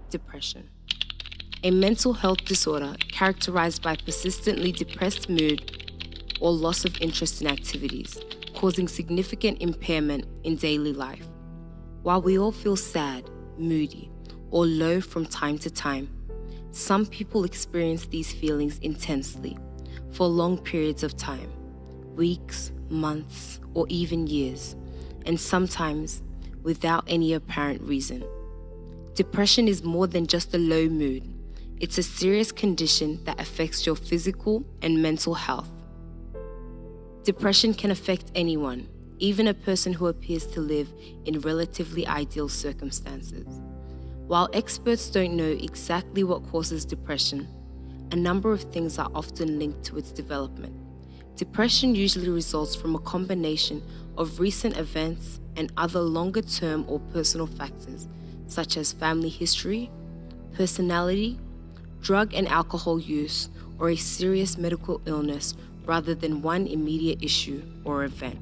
depression. A mental health disorder characterized by persistently depressed mood or loss of interest in activities, causing significant impairment in daily life. While we all feel sad, moody, or low from time to time, some people experience these feelings intensely for long periods of time, weeks, months, or even years, and sometimes without any apparent reason. Depression is more than just a low mood. It's a serious condition that affects your physical and mental health. Depression can affect anyone, even a person who appears to live in relatively ideal circumstances. While experts don't know exactly what causes depression, a number of things are often linked to its development. Depression usually results from a combination of recent events and other longer-term or personal factors, such as family history, personality, drug and alcohol use, or a serious medical illness rather than one immediate issue or event.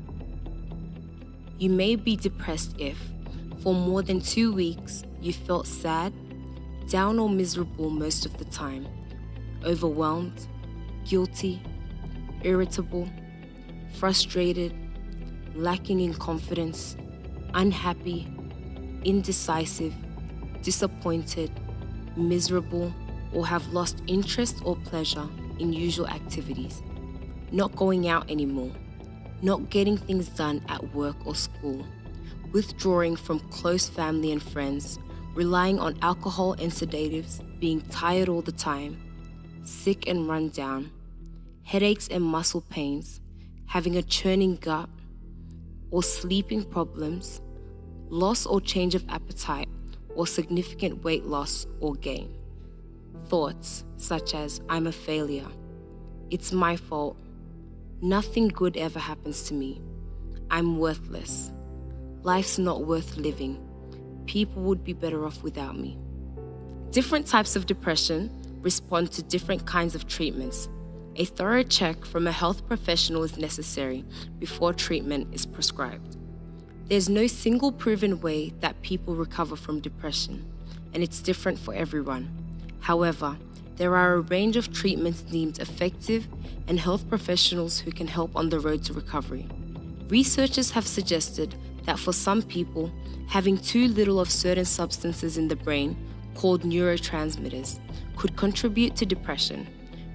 You may be depressed if, for more than 2 weeks, you felt sad, down or miserable most of the time, overwhelmed, guilty, irritable, frustrated, lacking in confidence, unhappy, indecisive, disappointed, miserable, or have lost interest or pleasure in usual activities, not going out anymore, not getting things done at work or school, withdrawing from close family and friends, relying on alcohol and sedatives, being tired all the time, sick and run down, headaches and muscle pains, having a churning gut, or sleeping problems, loss or change of appetite, or significant weight loss or gain. Thoughts such as, I'm a failure, it's my fault, nothing good ever happens to me, I'm worthless, life's not worth living, people would be better off without me. Different types of depression respond to different kinds of treatments. A thorough check from a health professional is necessary before treatment is prescribed. There's no single proven way that people recover from depression, and it's different for everyone. However, there are a range of treatments deemed effective and health professionals who can help on the road to recovery. Researchers have suggested that for some people, having too little of certain substances in the brain, called neurotransmitters, could contribute to depression.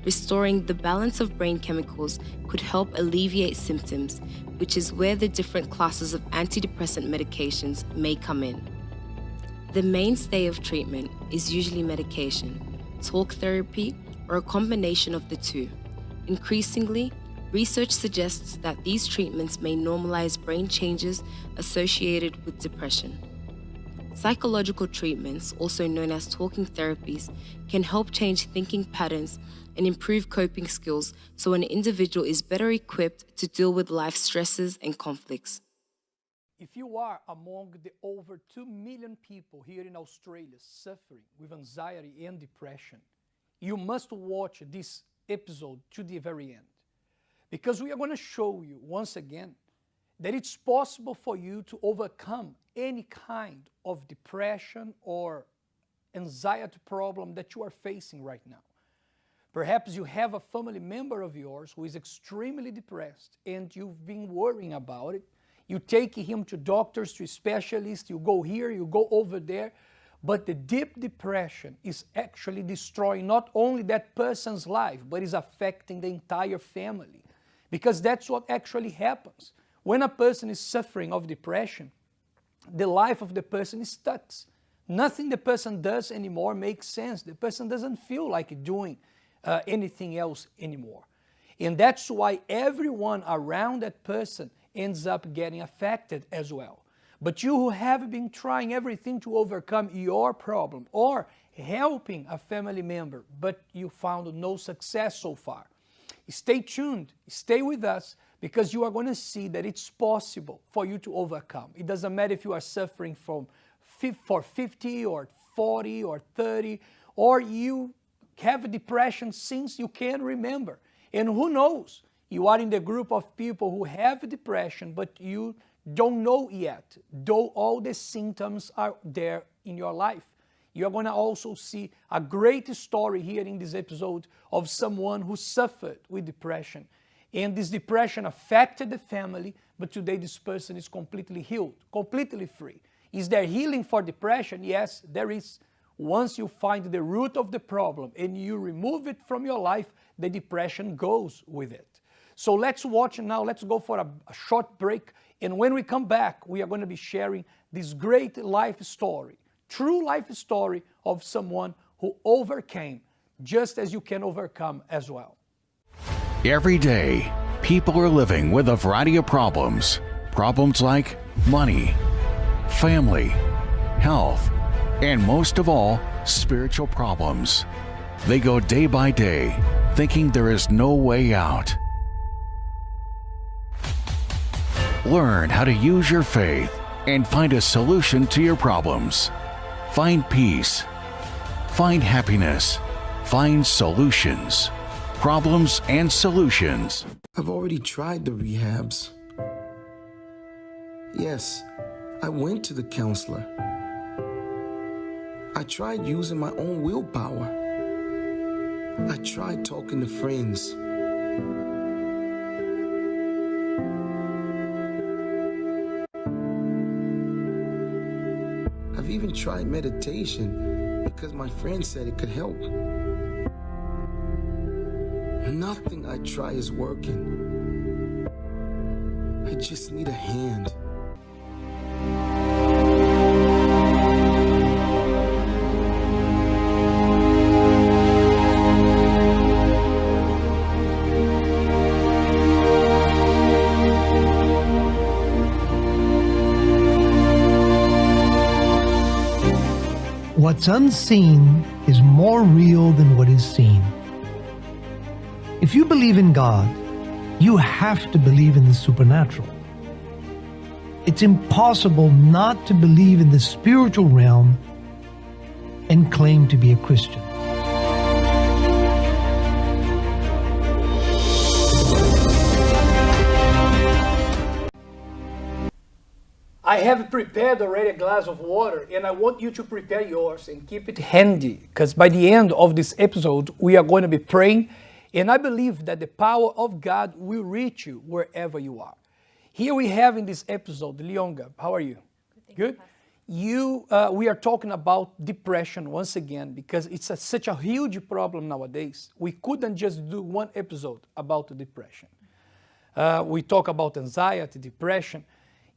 Restoring the balance of brain chemicals could help alleviate symptoms, which is where the different classes of antidepressant medications may come in. The mainstay of treatment is usually medication, talk therapy, or a combination of the two. Increasingly, research suggests that these treatments may normalize brain changes associated with depression. Psychological treatments, also known as talking therapies, can help change thinking patterns and improve coping skills so an individual is better equipped to deal with life stresses and conflicts. If you are among the over 2 million people here in Australia suffering with anxiety and depression, you must watch this episode to the very end. Because we are going to show you once again that it's possible for you to overcome any kind of depression or anxiety problem that you are facing right now. Perhaps you have a family member of yours who is extremely depressed and you've been worrying about it. You take him to doctors, to specialists, you go here, you go over there, but the deep depression is actually destroying not only that person's life, but is affecting the entire family. Because that's what actually happens. When a person is suffering of depression, the life of the person is stuck. Nothing the person does anymore makes sense. The person doesn't feel like doing anything else anymore. And that's why everyone around that person ends up getting affected as well. But you who have been trying everything to overcome your problem or helping a family member, but you found no success so far, stay tuned, stay with us, because you are going to see that it's possible for you to overcome. It doesn't matter if you are suffering for 50 or 40 or 30, or you have depression since you can remember. And who knows, you are in the group of people who have depression, but you don't know yet, though all the symptoms are there in your life. You're going to also see a great story here in this episode of someone who suffered with depression. And this depression affected the family, but today this person is completely healed, completely free. Is there healing for depression? Yes, there is. Once you find the root of the problem and you remove it from your life, the depression goes with it. So let's watch now. Let's go for a short break. And when we come back, we are going to be sharing this great life story, true life story of someone who overcame, just as you can overcome as well. Every day, people are living with a variety of problems. Problems like money, family, health, and most of all, spiritual problems. They go day by day, thinking there is no way out. Learn how to use your faith and find a solution to your problems. Find peace. Find happiness. Find solutions. Problems and solutions. I've already tried the rehabs. Yes, I went to the counselor. I tried using my own willpower. I tried talking to friends. I've even tried meditation because my friend said it could help. Nothing I try is working. I just need a hand. What's unseen is more real than what is seen. If you believe in God, you have to believe in the supernatural. It's impossible not to believe in the spiritual realm and claim to be a Christian. I have prepared already a glass of water, and I want you to prepare yours and keep it handy, because by the end of this episode, we are going to be praying, and I believe that the power of God will reach you wherever you are. Here we have in this episode, Leonga, how are you? Good? We are talking about depression once again, because it's such a huge problem nowadays. We couldn't just do one episode about depression. We talk about anxiety, depression,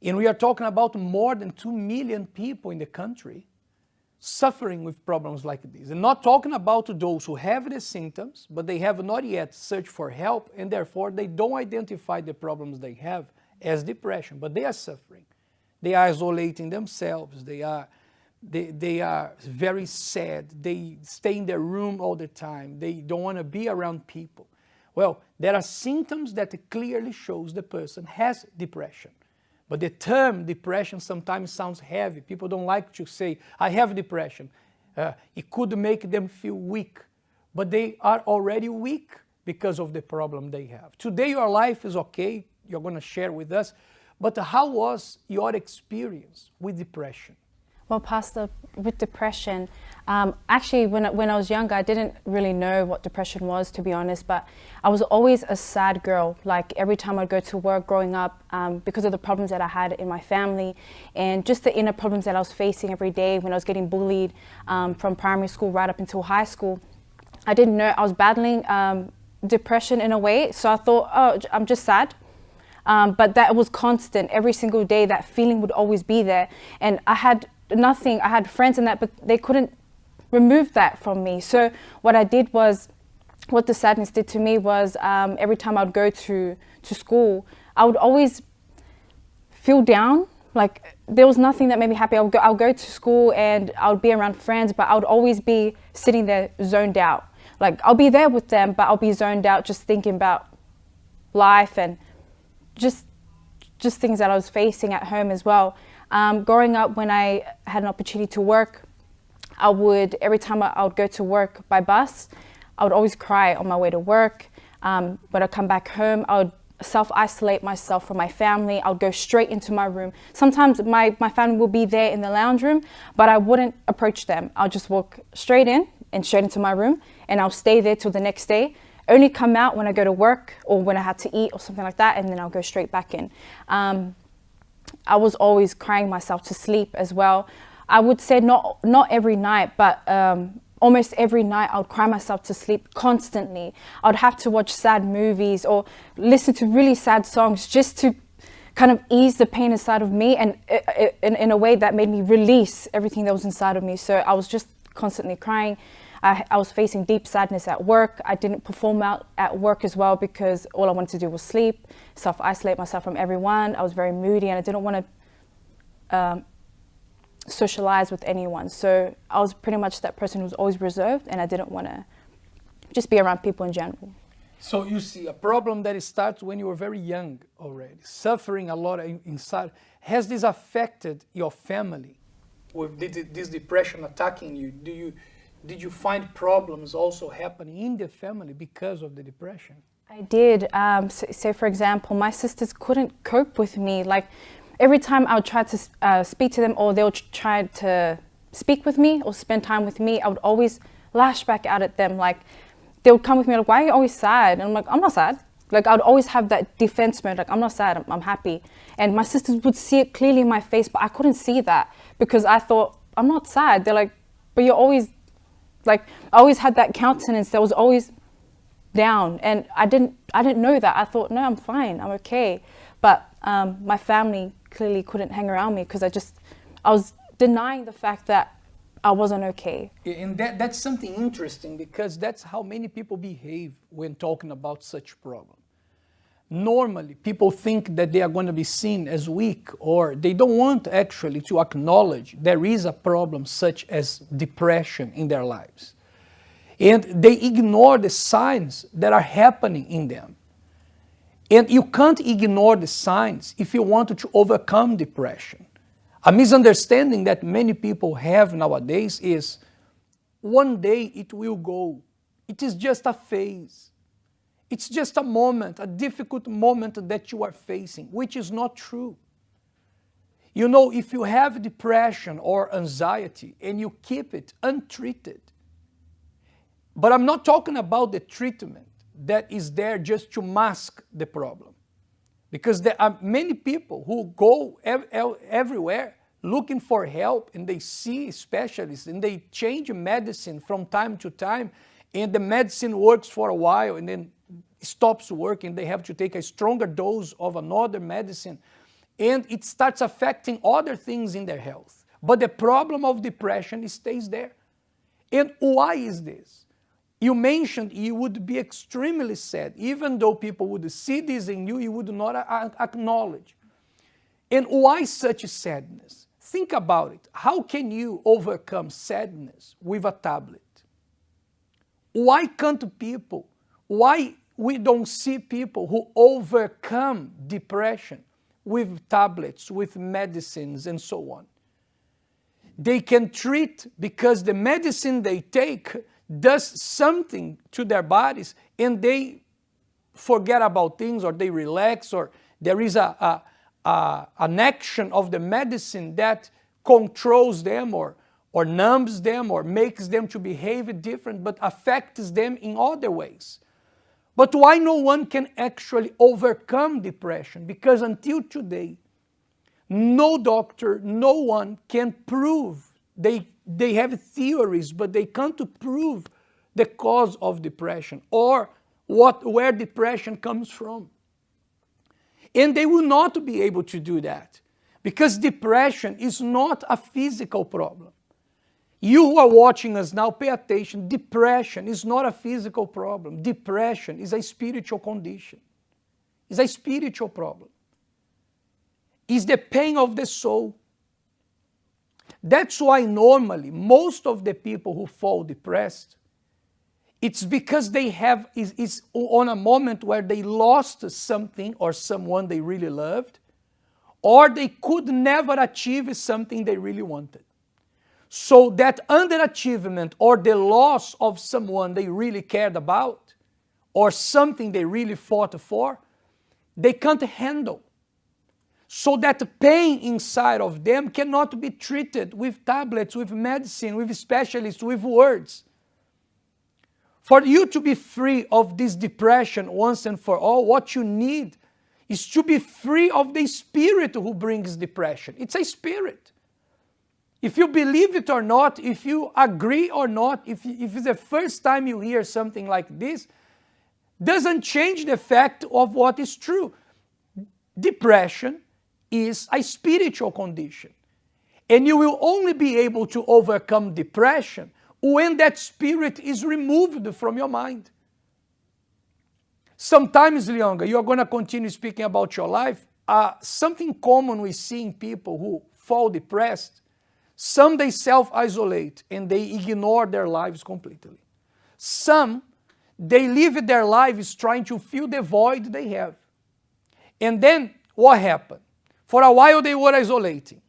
and we are talking about more than 2 million people in the country suffering with problems like this. And not talking about those who have the symptoms, but they have not yet searched for help, and therefore they don't identify the problems they have as depression, but they are suffering. They are isolating themselves. They are very sad. They stay in their room all the time. They don't want to be around people. Well, there are symptoms that clearly shows the person has depression. But the term depression sometimes sounds heavy. People don't like to say, I have depression. It could make them feel weak. But they are already weak because of the problem they have. Today your life is okay. You're going to share with us. But how was your experience with depression? Well, Pastor, with depression, actually when I was younger, I didn't really know what depression was, to be honest, but I was always a sad girl. Like every time I'd go to work growing up, because of the problems that I had in my family and just the inner problems that I was facing every day when I was getting bullied from primary school right up until high school, I didn't know I was battling depression in a way. So I thought, oh, I'm just sad. But that was constant. Every single day, that feeling would always be there. And I had nothing. I had friends and that, but they couldn't remove that from me. So what I did was, what the sadness did to me was every time I'd go to school, I would always feel down. Like there was nothing that made me happy. I'll go to school and I would be around friends, but I would always be sitting there zoned out. Like I'll be there with them, but I'll be zoned out just thinking about life and just things that I was facing at home as well. Growing up, when I had an opportunity to work, every time I would go to work by bus, I would always cry on my way to work. When I come back home, I would self-isolate myself from my family. I'll go straight into my room. Sometimes my family will be there in the lounge room, but I wouldn't approach them. I'll just walk straight in and straight into my room, and I'll stay there till the next day. Only come out when I go to work or when I had to eat or something like that, and then I'll go straight back in. I was always crying myself to sleep as well. I would say not every night, but almost every night I would cry myself to sleep constantly. I would have to watch sad movies or listen to really sad songs just to kind of ease the pain inside of me, and in a way that made me release everything that was inside of me. So I was just constantly crying. I was facing deep sadness at work. I didn't perform out at work as well because all I wanted to do was sleep, self-isolate myself from everyone. I was very moody and I didn't want to socialize with anyone. So I was pretty much that person who was always reserved, and I didn't want to just be around people in general. So you see, a problem that starts when you were very young already, suffering a lot inside. Has this affected your family with this depression attacking you? Did you find problems also happening in the family because of the depression? I did. So for example, my sisters couldn't cope with me. Like every time I would try to speak to them, or they would try to speak with me or spend time with me, I would always lash back out at them. Like they would come with me like, "Why are you always sad?" And I'm like, "I'm not sad." Like I would always have that defense mode. Like I'm not sad. I'm happy. And my sisters would see it clearly in my face, but I couldn't see that because I thought I'm not sad. They're like, "But you're always." Like I always had that countenance that was always down, and I didn't know that. I thought, no, I'm fine, I'm okay. But my family clearly couldn't hang around me because I was denying the fact that I wasn't okay. And that's something interesting, because that's how many people behave when talking about such problem. Normally, people think that they are going to be seen as weak, or they don't want actually to acknowledge there is a problem such as depression in their lives. And they ignore the signs that are happening in them. And you can't ignore the signs if you want to overcome depression. A misunderstanding that many people have nowadays is, one day it will go. It is just a phase. It's just a moment, a difficult moment that you are facing, which is not true. You know, if you have depression or anxiety and you keep it untreated, but I'm not talking about the treatment that is there just to mask the problem, because there are many people who go everywhere looking for help, and they see specialists and they change medicine from time to time, and the medicine works for a while and then stops working. They have to take a stronger dose of another medicine, and it starts affecting other things in their health. But the problem of depression stays there. And why is this? You mentioned you would be extremely sad, even though people would see this in you, you would not acknowledge. And why such sadness? Think about it. How can you overcome sadness with a tablet? Why can't people, why we don't see people who overcome depression with tablets, with medicines, and so on? They can treat because the medicine they take does something to their bodies, and they forget about things, or they relax, or there is an action of the medicine that controls them, or numbs them, or makes them to behave different, but affects them in other ways. But why no one can actually overcome depression? Because until today, no doctor, no one can prove. They have theories, but they can't prove the cause of depression or where depression comes from. And they will not be able to do that, because depression is not a physical problem. You who are watching us now, pay attention. Depression is not a physical problem. Depression is a spiritual condition. It's a spiritual problem. It's the pain of the soul. That's why normally most of the people who fall depressed, it's because they have, is on a moment where they lost something or someone they really loved, or they could never achieve something they really wanted. So that underachievement or the loss of someone they really cared about, or something they really fought for, they can't handle. So that the pain inside of them cannot be treated with tablets, with medicine, with specialists, with words. For you to be free of this depression once and for all, what you need is to be free of the spirit who brings depression. It's a spirit. If you believe it or not, if you agree or not, if it's the first time you hear something like this, doesn't change the fact of what is true. Depression is a spiritual condition. And you will only be able to overcome depression when that spirit is removed from your mind. Sometimes, Leonga, you are going to continue speaking about your life. Something common we see in people who fall depressed, some they self-isolate and they ignore their lives completely. Some, they live their lives trying to fill the void they have. And then what happened? For a while they were isolating,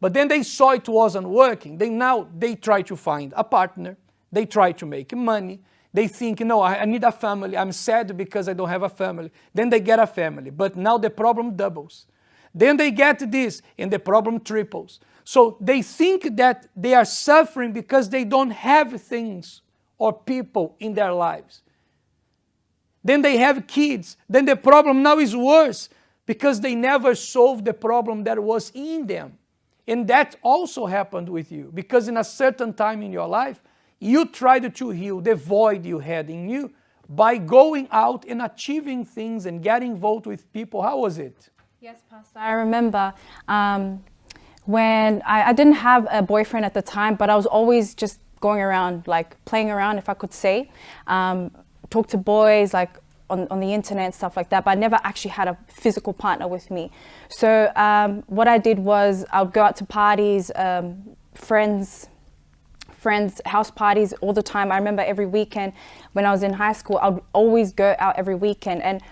but then they saw it wasn't working. They try to find a partner, they try to make money, they think, no, I need a family, I'm sad because I don't have a family. Then they get a family, but now the problem doubles. Then they get this, and the problem triples. So they think that they are suffering because they don't have things or people in their lives. Then they have kids, then the problem now is worse, because they never solved the problem that was in them. And that also happened with you, because in a certain time in your life, you tried to heal the void you had in you by going out and achieving things and getting involved with people. How was it? Yes, Pastor. I remember when I didn't have a boyfriend at the time, but I was always just going around, like playing around, if I could say. Talk to boys, like on the internet and stuff like that, but I never actually had a physical partner with me. So what I did was I would go out to parties, friends' house parties all the time. I remember every weekend when I was in high school, I would always go out every weekend. And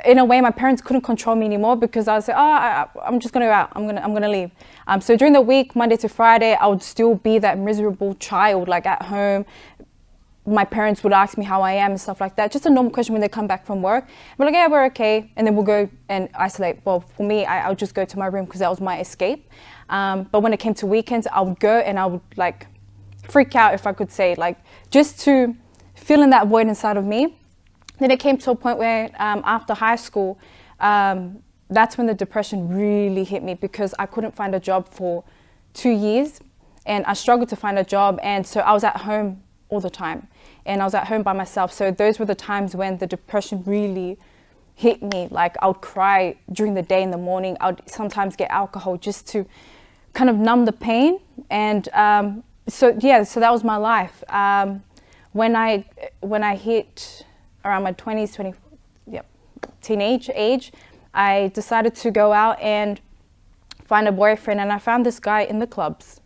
in a way, my parents couldn't control me anymore, because I would say, I'm just gonna go out, I'm gonna leave. So during the week, Monday to Friday, I would still be that miserable child, like at home. My parents would ask me how I am and stuff like that. Just a normal question when they come back from work. We're like, yeah, we're okay. And then we'll go and isolate. Well, for me, I would just go to my room because that was my escape. But when it came to weekends, I would go and I would like freak out, if I could say, like just to fill in that void inside of me. Then it came to a point where after high school, that's when the depression really hit me, because I couldn't find a job for 2 years and I struggled to find a job. And so I was at home all the time, and I was at home by myself. So those were the times when the depression really hit me. Like I would cry during the day, in the morning. I would sometimes get alcohol just to kind of numb the pain. And so that was my life. When I hit around my 20s, teenage age, I decided to go out and find a boyfriend, and I found this guy in the clubs.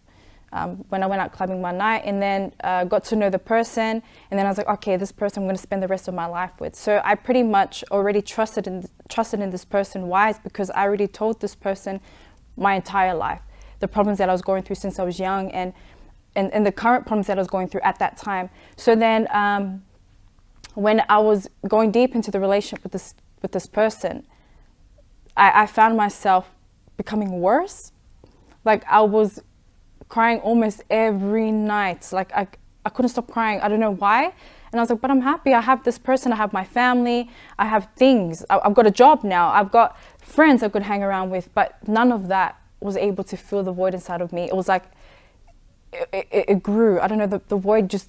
When I went out clubbing one night, and then got to know the person, and then I was like, okay, this person I'm going to spend the rest of my life with. So I pretty much already trusted in this person. Why? It's because I already told this person my entire life, the problems that I was going through since I was young, and the current problems that I was going through at that time. So then when I was going deep into the relationship with this person, I found myself becoming worse. Like I was crying almost every night. Like I couldn't stop crying. I don't know why. And I was like, but I'm happy. I have this person. I have my family. I have things. I've got a job now. I've got friends I could hang around with. But none of that was able to fill the void inside of me. It was like, it grew. I don't know, the void just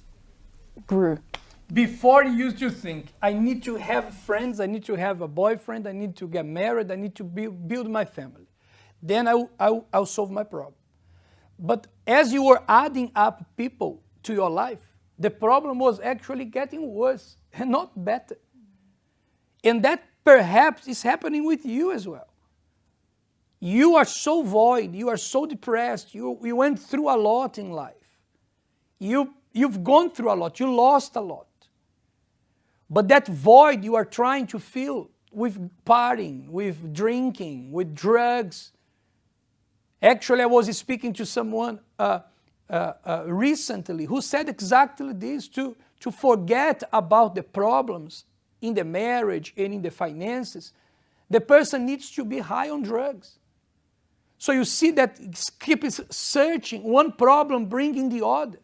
grew. Before you used to think, I need to have friends, I need to have a boyfriend, I need to get married, I need to build my family. Then I'll solve my problem. But as you were adding up people to your life, the problem was actually getting worse and not better. And that perhaps is happening with you as well. You are so void, you are so depressed, you went through a lot in life. You've gone through a lot, you lost a lot. But that void you are trying to fill with partying, with drinking, with drugs. Actually, I was speaking to someone recently who said exactly this, to forget about the problems in the marriage and in the finances. The person needs to be high on drugs. So you see that keep searching, one problem bringing the other.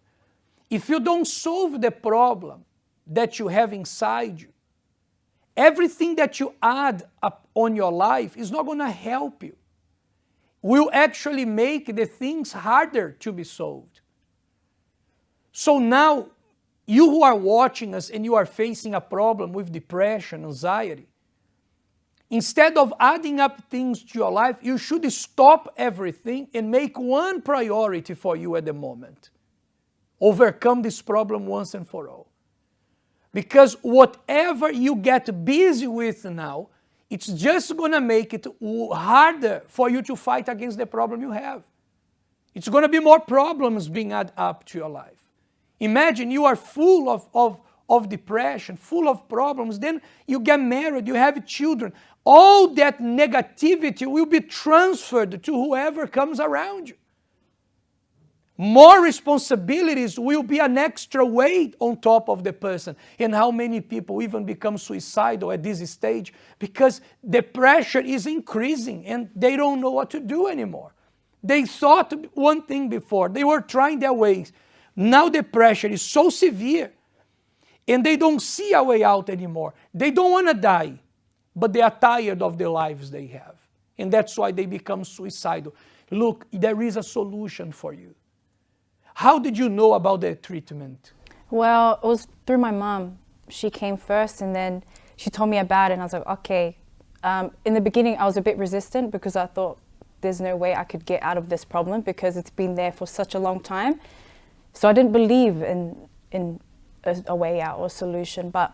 If you don't solve the problem that you have inside you, everything that you add up on your life is not going to help you. Will actually make the things harder to be solved. So now, you who are watching us and you are facing a problem with depression, anxiety, instead of adding up things to your life, you should stop everything and make one priority for you at the moment. Overcome this problem once and for all. Because whatever you get busy with now, it's just going to make it harder for you to fight against the problem you have. It's going to be more problems being added up to your life. Imagine you are full of depression, full of problems, then you get married, you have children. All that negativity will be transferred to whoever comes around you. More responsibilities will be an extra weight on top of the person. And how many people even become suicidal at this stage because the pressure is increasing and they don't know what to do anymore. They thought one thing before, they were trying their ways. Now the pressure is so severe and they don't see a way out anymore. They don't want to die, but they are tired of the lives they have. And that's why they become suicidal. Look, there is a solution for you. How did you know about the treatment? Well, it was through my mom. She came first and then she told me about it and I was like, okay. In the beginning, I was a bit resistant because I thought there's no way I could get out of this problem because it's been there for such a long time. So I didn't believe in a way out or a solution. But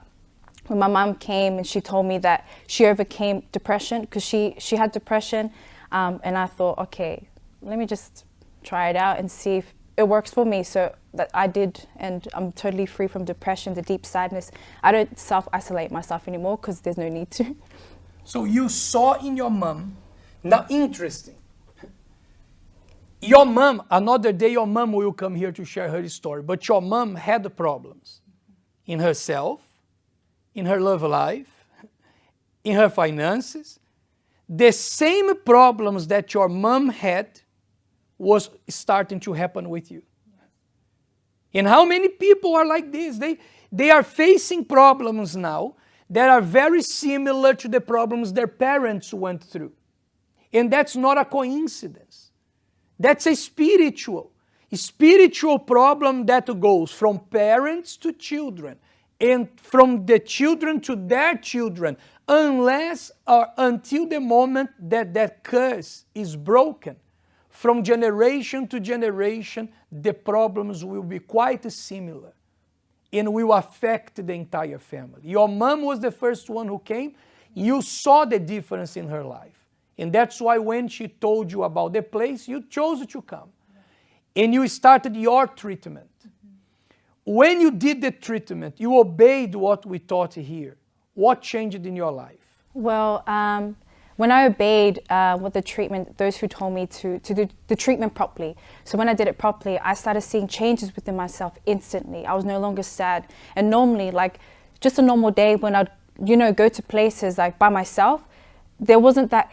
when my mom came and she told me that she overcame depression because she had depression, and I thought, okay, let me just try it out and see if it works for me. So that I did, and I'm totally free from depression, the deep sadness. I don't self-isolate myself anymore because there's no need to. So you saw in your mom, now interesting. Your mom, another day your mom will come here to share her story, but your mom had problems in herself, in her love life, in her finances. The same problems that your mom had was starting to happen with you. And how many people are like this? They are facing problems now that are very similar to the problems their parents went through. And that's not a coincidence. That's a spiritual problem that goes from parents to children and from the children to their children, unless or until the moment that that curse is broken. From generation to generation, the problems will be quite similar and will affect the entire family. Your mom was the first one who came. You saw the difference in her life. And that's why when she told you about the place, you chose to come. And you started your treatment. When you did the treatment, you obeyed what we taught here. What changed in your life? Well, when I obeyed with the treatment, those who told me to do the treatment properly. So when I did it properly, I started seeing changes within myself instantly. I was no longer sad. And normally, like just a normal day when I'd, go to places like by myself, there wasn't that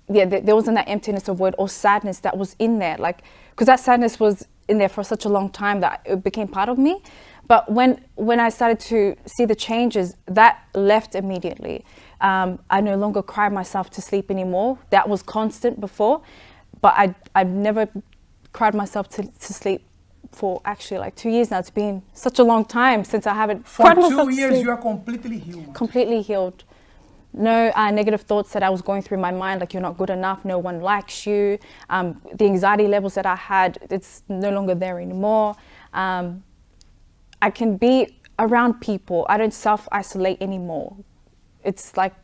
there wasn't that emptiness of void or sadness that was in there. Like, because that sadness was in there for such a long time that it became part of me. But when I started to see the changes, that left immediately. I no longer cried myself to sleep anymore. That was constant before, but I've never cried myself to sleep for actually like 2 years now. It's been such a long time since I haven't cried myself to sleep. For 2 years, you are completely healed. Completely healed. No negative thoughts that I was going through my mind, like you're not good enough, no one likes you. The anxiety levels that I had, it's no longer there anymore. I can be around people. I don't self-isolate anymore. It's like,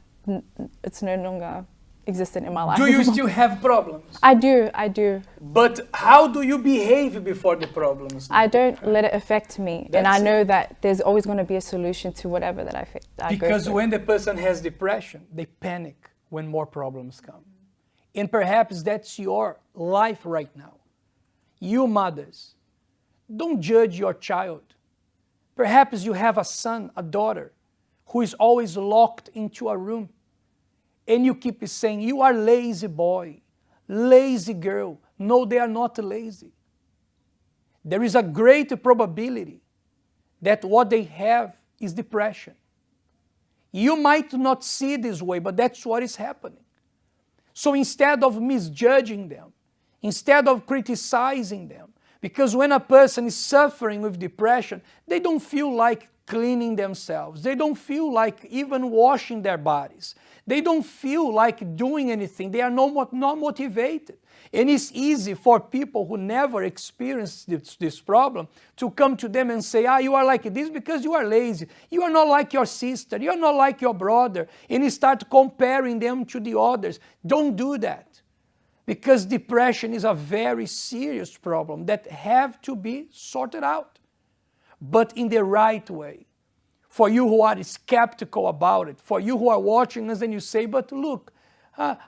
it's no longer existent in my life. Do you still have problems? I do. But how do you behave before the problems? I don't let it affect me. And I know that there's always going to be a solution to whatever that I go through. Because when the person has depression, they panic when more problems come. And perhaps that's your life right now. You mothers, don't judge your child. Perhaps you have a son, a daughter, who is always locked into a room. And you keep saying, you are lazy boy, lazy girl. No, they are not lazy. There is a great probability that what they have is depression. You might not see it this way, but that's what is happening. So instead of misjudging them, instead of criticizing them, because when a person is suffering with depression, they don't feel like cleaning themselves. They don't feel like even washing their bodies. They don't feel like doing anything. They are not motivated. And it's easy for people who never experienced this problem to come to them and say, you are like this because you are lazy. You are not like your sister. You are not like your brother. And you start comparing them to the others. Don't do that. Because depression is a very serious problem that have to be sorted out, but in the right way. For you who are skeptical about it, for you who are watching us and you say, but look,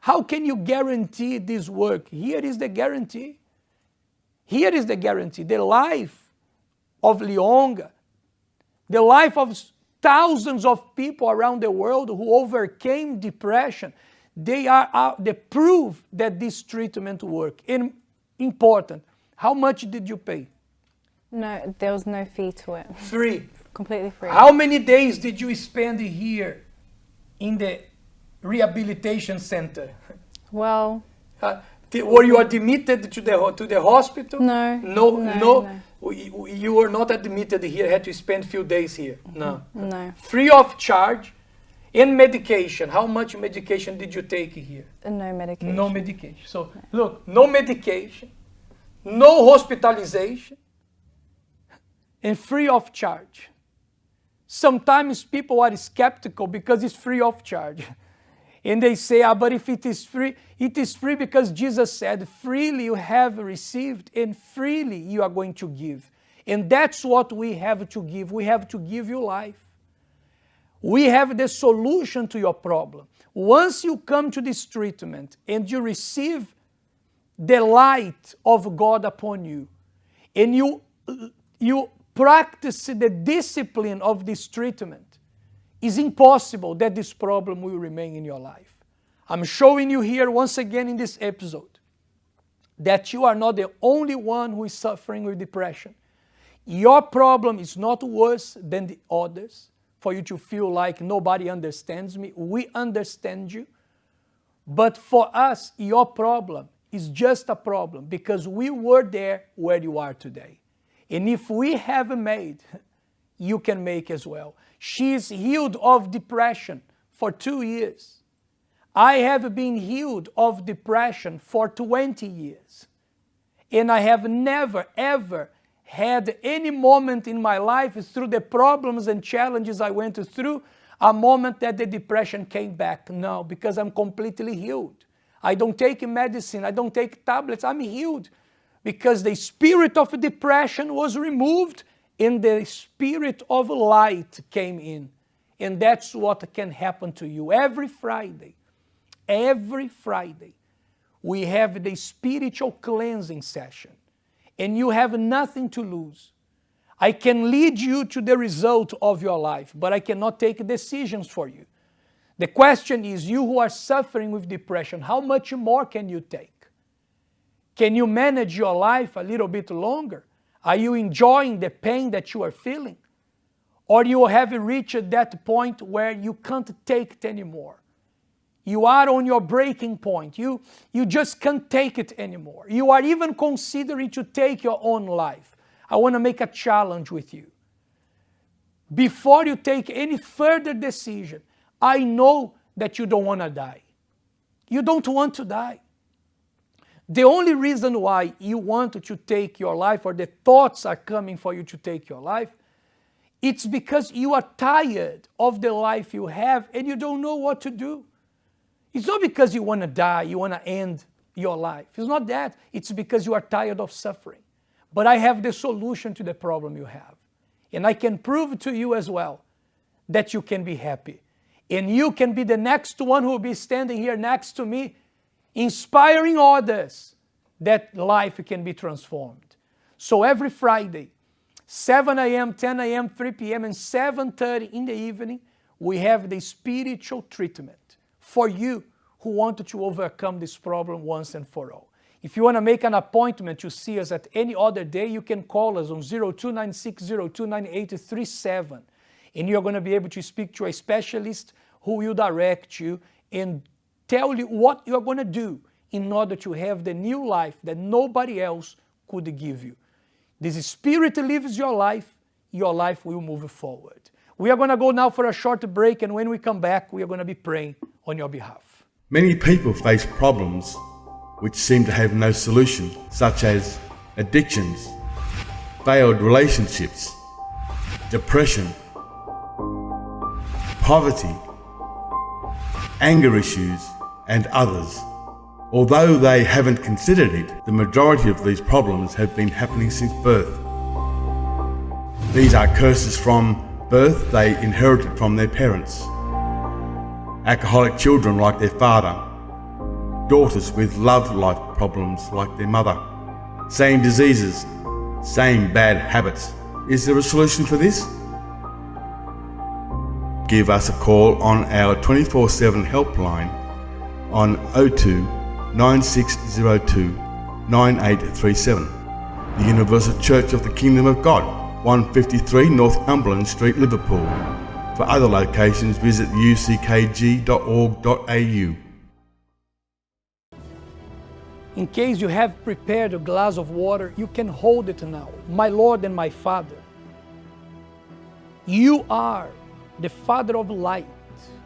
how can you guarantee this work? Here is the guarantee. Here is the guarantee. The life of Lionga, the life of thousands of people around the world who overcame depression, they are the proof that this treatment works. And important, how much did you pay? No, there was no fee to it. Free. Completely free. How many days did you spend here in the rehabilitation center? Well, were you admitted to the hospital? No. No. You were not admitted here. Had to spend a few days here. No. Free of charge. And medication. How much medication did you take here? No medication. No medication. So look, no medication, no hospitalization, and free of charge. Sometimes people are skeptical because it's free of charge. And they say, but if it is free because Jesus said, freely you have received and freely you are going to give. And that's what we have to give. We have to give you life. We have the solution to your problem. Once you come to this treatment and you receive the light of God upon you, and you practice the discipline of this treatment, it's impossible that this problem will remain in your life. I'm showing you here once again in this episode that you are not the only one who is suffering with depression. Your problem is not worse than the others. For you to feel like nobody understands me. We understand you. But for us, your problem is just a problem because we were there where you are today. And if we have made, you can make as well. She is healed of depression for 2 years. I have been healed of depression for 20 years. And I have never, ever had any moment in my life through the problems and challenges I went through, a moment that the depression came back. No, because I'm completely healed. I don't take medicine, I don't take tablets, I'm healed. Because the spirit of depression was removed and the spirit of light came in. And that's what can happen to you. Every Friday, we have the spiritual cleansing session. And you have nothing to lose. I can lead you to the result of your life, but I cannot take decisions for you. The question is, you who are suffering with depression, how much more can you take? Can you manage your life a little bit longer? Are you enjoying the pain that you are feeling? Or you have reached that point where you can't take it anymore? You are on your breaking point. You just can't take it anymore. You are even considering to take your own life. I want to make a challenge with you. Before you take any further decision, I know that you don't want to die. You don't want to die. The only reason why you want to take your life, or the thoughts are coming for you to take your life, it's because you are tired of the life you have and you don't know what to do. It's not because you want to die, you want to end your life. It's not that. It's because you are tired of suffering. But I have the solution to the problem you have. And I can prove to you as well that you can be happy. And you can be the next one who will be standing here next to me, inspiring others that life can be transformed. So every Friday, 7 a.m., 10 a.m., 3 p.m., and 7:30 in the evening, we have the spiritual treatment for you who want to overcome this problem once and for all. If you want to make an appointment to see us at any other day, you can call us on 0296029837, and you're going to be able to speak to a specialist who will direct you and tell you what you're going to do in order to have the new life that nobody else could give you. This Spirit lives your life will move forward. We are going to go now for a short break, and when we come back, we are going to be praying on your behalf. Many people face problems which seem to have no solution, such as addictions, failed relationships, depression, poverty, anger issues, and others. Although they haven't considered it, the majority of these problems have been happening since birth. These are curses from birth they inherited from their parents. Alcoholic children like their father, daughters with love life problems like their mother, same diseases, same bad habits. Is there a solution for this? Give us a call on our 24/7 helpline on 02 9602 9837. The Universal Church of the Kingdom of God, 153 Northumberland Street, Liverpool. For other locations, visit uckg.org.au. In case you have prepared a glass of water, you can hold it now. My Lord and my Father, you are the Father of light.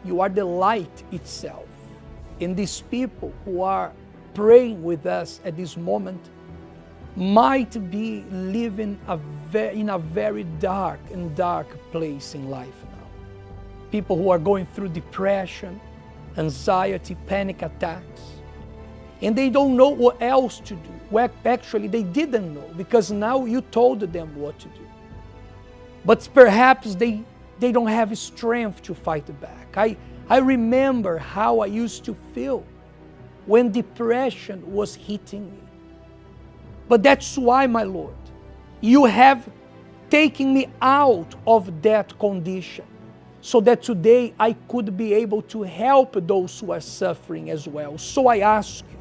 You are the light itself. And these people who are praying with us at this moment might be living in a very dark place in life now. People who are going through depression, anxiety, panic attacks, and they don't know what else to do. Well, actually, they didn't know, because now you told them what to do. But perhaps they don't have strength to fight back. I remember how I used to feel when depression was hitting me. But that's why, my Lord, you have taken me out of that condition, so that today I could be able to help those who are suffering as well. So I ask you,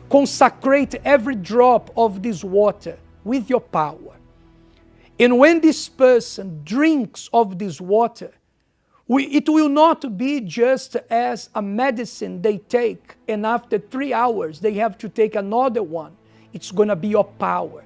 consecrate every drop of this water with your power. And when this person drinks of this water, it will not be just as a medicine they take, and after 3 hours they have to take another one. It's going to be your power.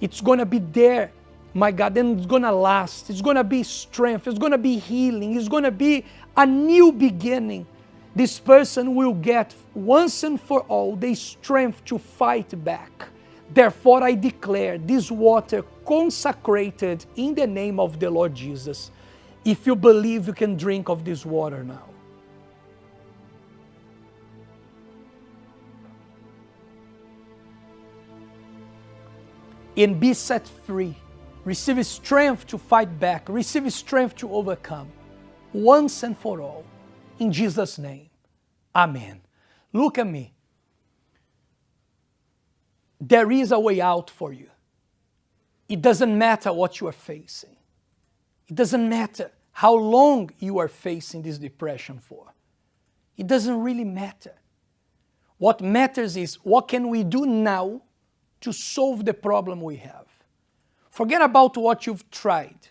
It's going to be there, my God, and it's going to last. It's going to be strength. It's going to be healing. It's going to be a new beginning. This person will get once and for all the strength to fight back. Therefore, I declare this water consecrated in the name of the Lord Jesus. If you believe, you can drink of this water now. And be set free. Receive strength to fight back. Receive strength to overcome. Once and for all. In Jesus' name. Amen. Look at me. There is a way out for you. It doesn't matter what you are facing. It doesn't matter how long you are facing this depression for. It doesn't really matter. What matters is, what can we do now to solve the problem we have? Forget about what you've tried.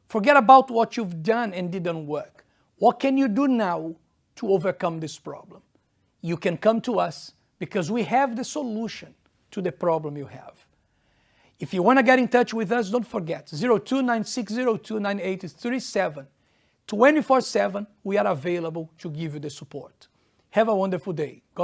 Forget about what you've done and didn't work. What can you do now to overcome this problem? You can come to us, because we have the solution to the problem you have. If you want to get in touch with us, don't forget 0296029837. 24/7, we are available to give you the support. Have a wonderful day. God bless.